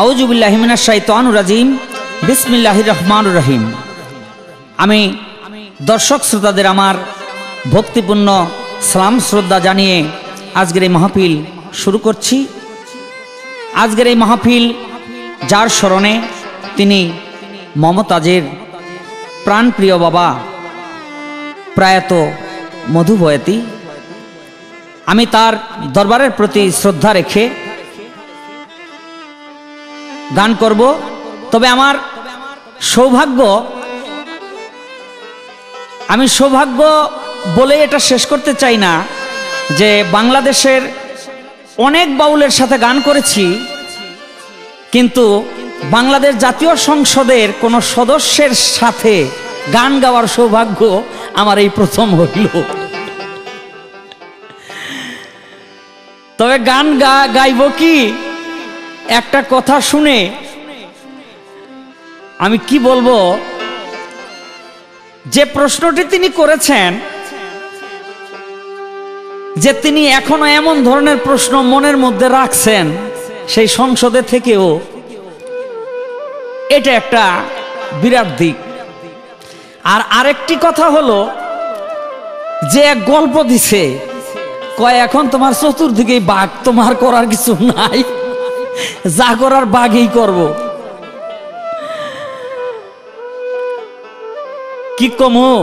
আউযু বিল্লাহি মিনাশ শাইতানির রাজিম। বিসমিল্লাহির রহমানির রহিম। আমি দর্শক শ্রোতাদের আমার ভক্তিপূর্ণ সালাম শ্রদ্ধা জানিয়ে আজকের এই মাহফিল শুরু করছি। আজকের এই মাহফিল যার স্মরণে তিনি মমতাজের প্রাণপ্রিয় বাবা প্রয়াত মধু বয়াতি, আমি তার দরবারের প্রতি শ্রদ্ধা রেখে গান করব। তবে আমার সৌভাগ্য, আমি সৌভাগ্য বলে এটা শেষ করতে চাই না যে বাংলাদেশের অনেক বাউলের সাথে গান করেছি, কিন্তু বাংলাদেশ জাতীয় সংসদের কোনো সদস্যের সাথে গান গাওয়ার সৌভাগ্য আমার এই প্রথম হইল। তবে গান গাইব কি, একটা কথা শুনে আমি কি বলবো, যে প্রশ্নটি তিনি করেছেন যে তিনি এখনো এমন ধরনের প্রশ্ন মনের মধ্যে রাখছেন সেই সংসদে থেকেও, এটা একটা বিরাট দিক। আর আরেকটি কথা হলো যে এক গল্প দিছে, কয় এখন তোমার চতুর্দিকেই বাঘ, তোমার করার কিছু নাই, যা করার বাঘই করব। কি কমো,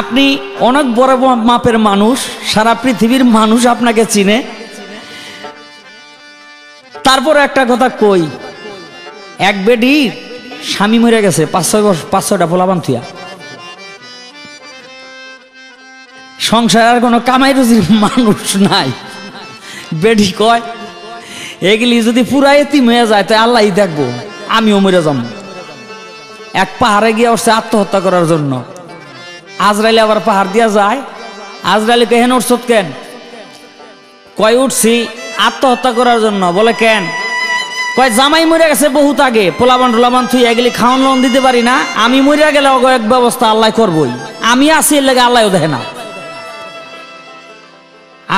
আপনি অনেক বড় মাপের মানুষ, সারা পৃথিবীর মানুষ আপনাকে চিনে। তারপর একটা কথা কই, এক বেডির স্বামী মরে গেছে, 5-6টা পোলাপান থুয়া, সংসার আর কোনো কামাই রুজির মানুষ নাই। বেডি কয় এগুলি যদি পুরা এতিম হয়ে যায় তাই আল্লাহই দেখবো, আমিও মরে যাবো। এক পাহাড়ে গিয়ে উঠছে আত্মহত্যা করার জন্য। আজরাইলে আবার পাহাড় দিয়া যায়, আজরাইলে কেন উঠছত কেন? কয় উঠছি আত্মহত্যা করার জন্য। বলে কেন? কয় জামাই মরে গেছে বহুত আগে, পোলাবান টোলাবান থুই এগুলি খাওয়ান লোন দিতে পারি না, আমি মরিয়া গেলে এক ব্যবস্থা আল্লাহ করবই, আমি আছি এর লেগে আল্লাহও দেখে না।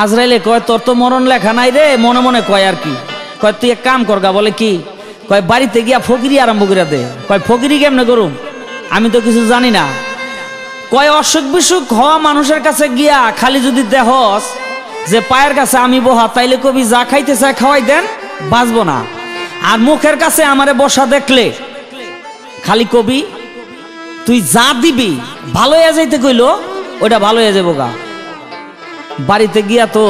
আজরাইলে কয় তোর তো মরণ লেখা নাই রে, মনে মনে কয় আর কি। কয় তুই এক কাম করগা। বলে কি? কয় বাড়িতে গিয়া ফকিরি আরম্ভ করে দে। কয় ফকিরি কেমনে করুম, আমি তো কিছু জানি না। কয় অসুখ বিসুখ হওয়া মানুষের কাছে গিয়া খালি যদি দেহস যে পায়ের কাছে আমি বহা, তাইলে কবি যা খাইতে চায় খাওয়াই দেন, বাঁচবো না। আর মুখের কাছে আমারে বসা দেখলে খালি কবি তুই যা দিবি ভালো হয়ে যাইতে কইল ওইটা ভালো হয়ে যাবো গা। বাড়িতে গিয়া তো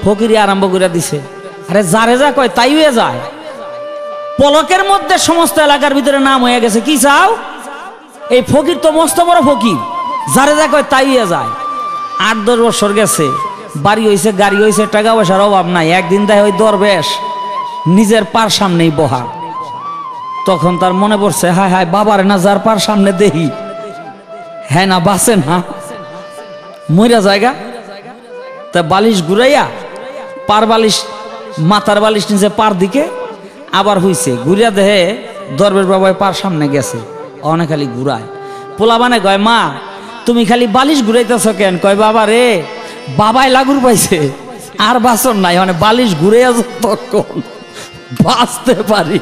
ফকিরি আরম্ভ করে দিছে। আরে যারে যা কয় তাই হয়ে যায়, পলকের মধ্যে সমস্ত এলাকার ভিতরে নাম হয়ে গেছে। কি চাও? এই ফকির তো মস্ত বড় ফকির, যারে যা কয় তাই হয়ে যায়। 8-10 বছর গেছে, বাড়ি হয়েছে, গাড়ি হয়েছে, টাকা পয়সার অভাব নাই। একদিন দেয় ওই দরবেশ নিজের পার সামনেই বহা। তখন তার মনে পড়ছে, হায় হায় বাবার না যার পার সামনে দেহি, হ্যাঁ না বাঁচে না, মইরা জায়গা। তা বালিশ ঘুরাইয়া পার বালিশ, মাথার বালিশ নিচে পার দিকে আবার হইছে, ঘুরিয়া দেহে দরবেশ বাবাই পার সামনে গেছে। অনেক খালি ঘুরায়। পোলাবানে কয় মা তুমি খালি বালিশ ঘুরাইতেছ কেন? কয় বাবা রে বাবাই লাগুর পাইছে, আর বাঁচন নাই, মানে বালিশ ঘুরে তখন বাঁচতে পারি।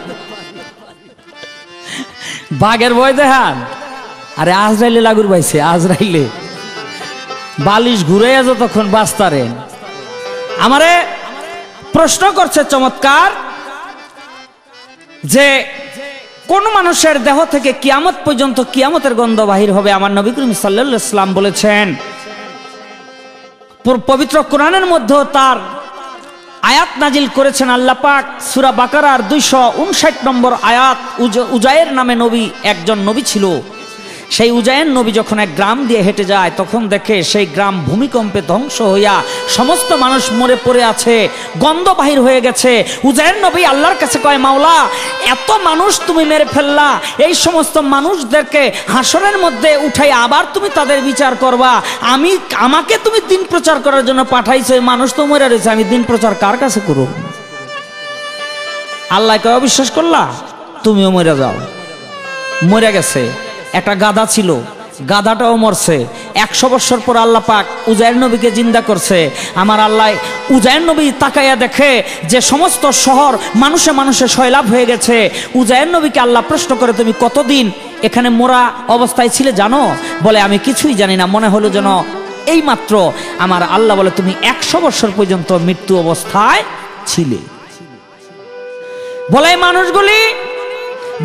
বাঘের ভয় দেখান। আরে আজরাইলে লাগুর পাইছে, আজরাইলে বালিশ ঘুরে তখন বাঁচতারেন। আমারে প্রশ্ন করছে চমৎকার যে কোন মানুষের দেহ থেকে কিয়ামত পর্যন্ত কিয়ামতের গন্ধ বাহির হবে। আমার নবী করিম সাল্লাল্লাহু আলাইহি ওয়াসাল্লাম বলেছেন, পবিত্র কোরআনের মধ্যে তার আয়াত নাজিল করেছেন আল্লাহ পাক। সূরা বাকারার 259 নম্বর আয়াত। উজায়ের নামে নবী একজন নবী ছিল। সেই উজায়ের নবী যখন এক গ্রাম দিয়ে হেঁটে যায়, তখন দেখে সেই গ্রাম ভূমিকম্পে ধ্বংস হইয়া সমস্ত মানুষ মরে পড়ে আছে, গন্ধ বাহির হয়ে গেছে। উজায়ের নবী আল্লাহর কাছে কয়, মাওলা এত মানুষ তুমি মেরে ফেললা, এই সমস্ত মানুষদেরকে হাসরের মধ্যে উঠাই আবার তুমি তাদের বিচার করবা, আমাকে তুমি দিন প্রচার করার জন্য পাঠাইছো, এই মানুষ তো মরে রয়েছে, আমি দিন প্রচার কার কাছে করব? আল্লাহ কয় অবিশ্বাস করলা, তুমিও মরে যাও। মরে গেছে। একটা গাধা ছিল, গাধাটাও মরছে। 100 বছর পর আল্লাহ পাক উজাইর নবীকে জিন্দা করছে। আমার আল্লাহ উজাইর নবী তাকাইয়া দেখে যে সমস্ত শহর মানুষে মানুষে সয়লাভ হয়ে গেছে। উজাইর নবীকে আল্লাহ প্রশ্ন করে, তুমি কতদিন এখানে মোরা অবস্থায় ছিলে জানো? বলে আমি কিছুই জানি না, মনে হলো যেন এই মাত্র। আমার আল্লাহ বলে, তুমি 100 বছর পর্যন্ত মৃত্যু অবস্থায় ছিলে।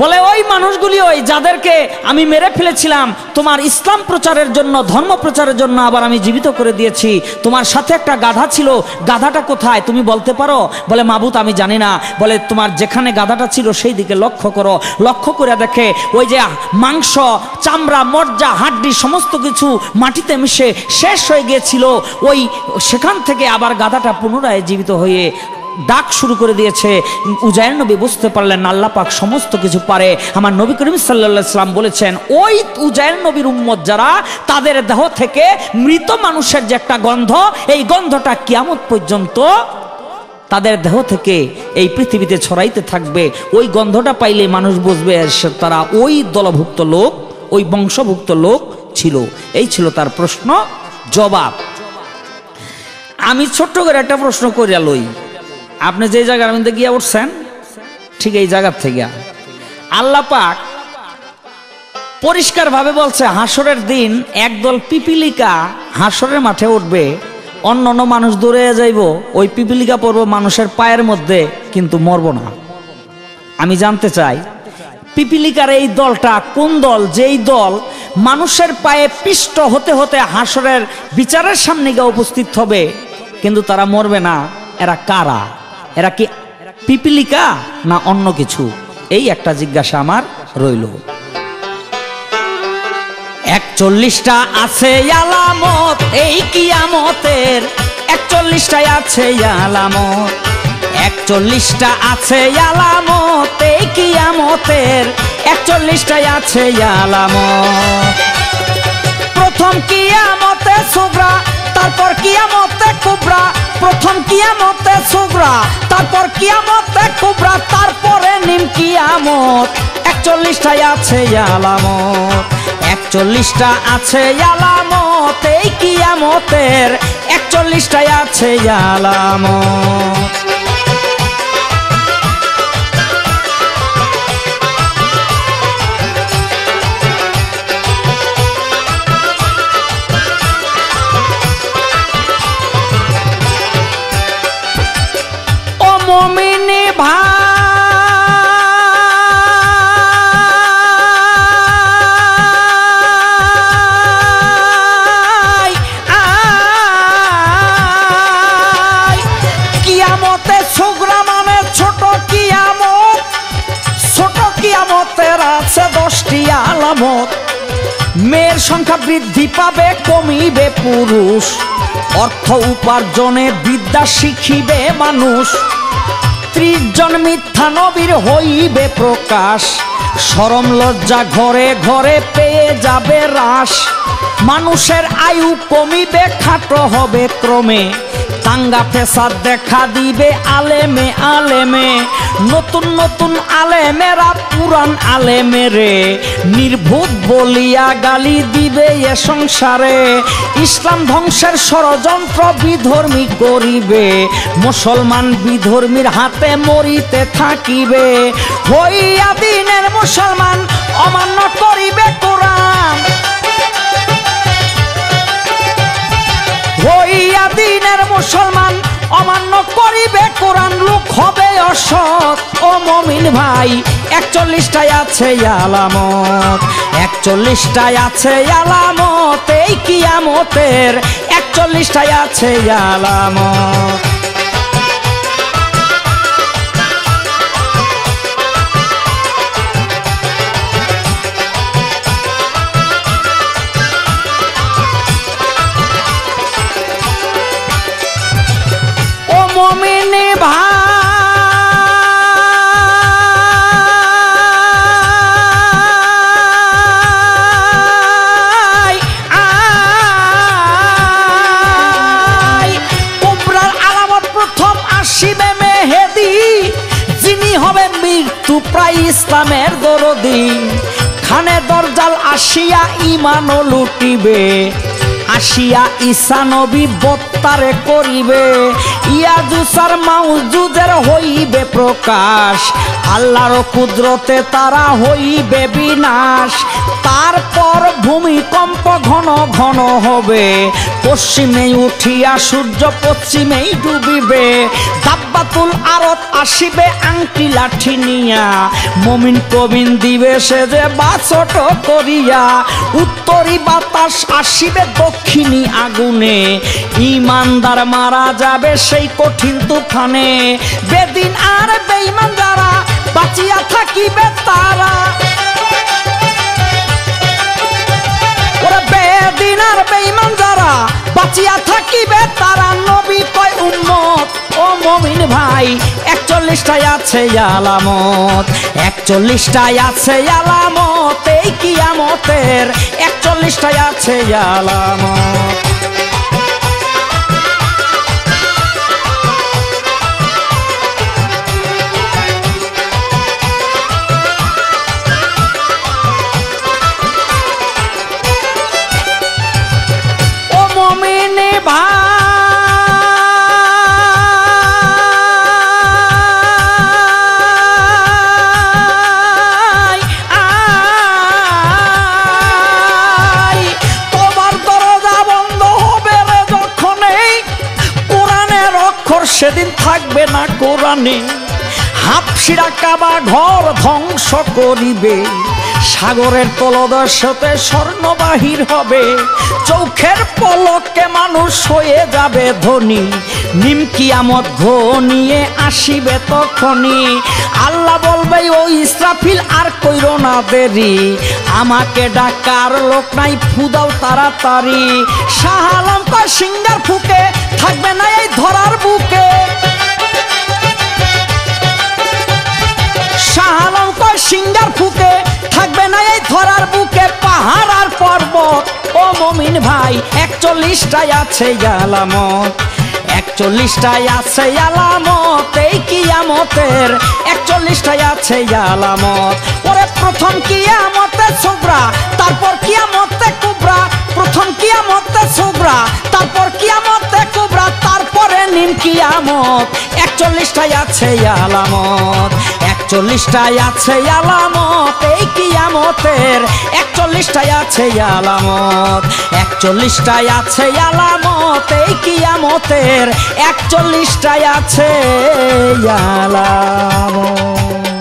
বলে ওই মানুষগুলি ওই যাদেরকে আমি মেরে ফেলেছিলাম তোমার ইসলাম প্রচারের জন্য, ধর্ম প্রচারের জন্য আবার আমি জীবিত করে দিয়েছি। তোমার সাথে একটা গাধা ছিল, গাধাটা কোথায় তুমি বলতে পারো? বলে মাবুত আমি জানি না। বলে তোমার যেখানে গাধাটা ছিল সেই দিকে লক্ষ্য করো। লক্ষ্য করে দেখে ওই যে মাংস, চামড়া, মজ্জা, হাড্ডি সমস্ত কিছু মাটিতে মিশে শেষ হয়ে গিয়েছিল। ওই সেখান থেকে আবার গাধাটা পুনরায় জীবিত হয়ে ডাক শুরু করে দিয়েছে। উজাইর নবী বুঝতে পারলেন আল্লাহ পাক সমস্ত কিছু পারে। আমার নবী করিম সাল্লাল্লাহু আলাইহি সাল্লাম বলেছেন, ওই উজাইর নবীর উম্মত যারা, তাদের দেহ থেকে মৃত মানুষের যে একটা গন্ধ, এই গন্ধটা কিয়ামত পর্যন্ত তাদের দেহ থেকে এই পৃথিবীতে ছড়াইতে থাকবে। ওই গন্ধটা পাইলে মানুষ বুঝবে তারা ওই দলভুক্ত লোক, ওই বংশভুক্ত লোক ছিল। এই ছিল তার প্রশ্ন জবাব। আমি ছোট্ট করে একটা প্রশ্ন করিয়া লই। আপনি যে জায়গার মধ্যে গিয়া উঠছেন, ঠিক এই জায়গার থেকে আল্লাহ পাক পরিষ্কার ভাবে বলছে, হাসরের দিন একদল পিপিলিকা হাসরের মাঠে উঠবে, অন্য অন্য মানুষ দৌড়ে যাইব, ওই পিপিলিকা পড়ব মানুষের পায়ের মধ্যে, কিন্তু মরব না। আমি জানতে চাই পিপিলিকার এই দলটা কোন দল? যেই দল মানুষের পায়ে পিষ্ট হতে হতে হাসরের বিচারের সামনে গিয়ে উপস্থিত হবে, কিন্তু তারা মরবে না। এরা কারা? এরা কি পিপিলিকা না অন্য কিছু? এই একটা জিজ্ঞাসা আমার রইল। 41টা আছে আলামত এই কিয়ামতের, 41টাই আছে আলামত, 41টা আছে আলামত এই কিয়ামতের, 41টাই আছে আলামত। প্রথম কিয়ামতে সুগরা, তারপর কিয়ামতে কুবরা, প্রথম কিয়ামতে সুগরা, তারপর কিয়ামতে কুবরা, তারপরে নিম কিয়ামত। 41টাই আছে আলামত, 41টা আছে আলামত এই কিয়ামতের, 41টাই আছে আলামত। মুমিনি ভাই, কিয়ামতে সুগরা মানে ছোট কিয়ামত, ছোট কিয়ামতের আছে 10টি আলামত। মেয়ের সংখ্যা বৃদ্ধি পাবে, কমিবে পুরুষ, অর্থ উপার্জনে বিদ্যা শিখিবে মানুষ, 30 জন মিথ্যা নবীর হইবে প্রকাশ, শরম লজ্জা ঘরে ঘরে পেয়ে যাবে হ্রাস, মানুষের আয়ু কমিবে, খাটো হবে ক্রমে, দাঙ্গা ফেসাদ দেখা দিবে আলেমে আলেমে, নতুন নতুন আলেমেরা পুরান আলেমেরে নির্ভুত বলিয়া গালি দিবে এ সংসারে, ইসলাম ধ্বংসের ষড়যন্ত্র বিধর্মী করিবে, মুসলমান বিধর্মীর হাতে মরিতে থাকিবে, হইয়া দিনের মুসলমান অমান্য করিবে কোরআন, হইয়া দিনের মুসলমান অমান্য করিবে কোরআন, লোক হবে অসৎ। ও মুমিন ভাই, 41টাই আছে আলামত, 41টাই আছে আলামত এই কিয়ামতের, 41টাই আছে আলামত। মুমিনি ভাই, কুবরার আলামত প্রথম আসিবে মেহেদী, যিনি হবে মৃত্যু প্রায় ইসলামের দরদী, খানে দরজাল আসিয়া ইমানও লুটিবে, আসিয়া ঈসা নবী বত্তারে করিবে। ইয়াজুসার মাউজুজের হইবে প্রকাশ, আল্লাহর কুদরতে তারা হইবে বিনাশ। তারপর ভূমিকম্প ঘন ঘন হবে, পশ্চিমে উঠিয়া সূর্য পশ্চিমেই ডুবিবে। দাব্বাতুল আরত আসিবে আংটি লাঠি নিয়া, মুমিন প্রবীণ দিবে সে যে বাছট করিয়া। উত্তরি বাতাস আসিবে দক্ষিণী আগুনে, ইমানদার মারা যাবে সেই কঠিন তুফানে। বেদিন আর বেঈমান যারা বাঁচিয়া থাকিবে তারা, ওরে বেদিন আর বেঈমান যারা বাঁচিয়া থাকিবে তারা। নবী কয় উম্মত ও মুমিন ভাই 41টায় আছে আলামত, 41টায় আছে আলামত, এই কিয়ামতের 41টায় আছে আলামত। ও মুমিন ভাই সেদিন থাকবে না কোরআনে। হাফসিরা কাবা ঘর ধ্বংস করিবে, সাগরের তলদেশতে স্বর্ণ বাহির হবে। চোখের পলকে মানুষ হয়ে যাবে ধনী, নিম কিয়ামত ঘনিয়ে আসিবে তখনই। আল্লাহ বলবে ও ইসরাফিল আর কইরো না দেরি, আমাকে ডাকার লোক নাই ফুদাও তাড়াতাড়ি। শাহ আলম তার সিঙ্গার ফুকে থাকবে না এই ধরার বুকে, শাহ আলম তার সিঙ্গার ফুকে থাকবে না এই ধরার বুকে। পাহাড় আর পর্বত ও মুমিন ভাই 41টায় আছে আলামত, 41টায় আছে আলামত, এই কিয়ামতের 41টায় আছে আলামত। ওরে প্রথম কিয়ামতে সুগরা, তারপর কিয়ামতে কুবরা, প্রথম কিয়ামতে সুগরা, তারপর কিয়ামতে কুবরা, তারপরে নিম কিয়ামত। 41টায় আছে আলামত, 41টায় আছে আলামত, এই কিয়ামতের 41টায় আছে আলামত, 41টায় আছে আলামত, এই কিয়ামতের 41টায় আছে আলামত।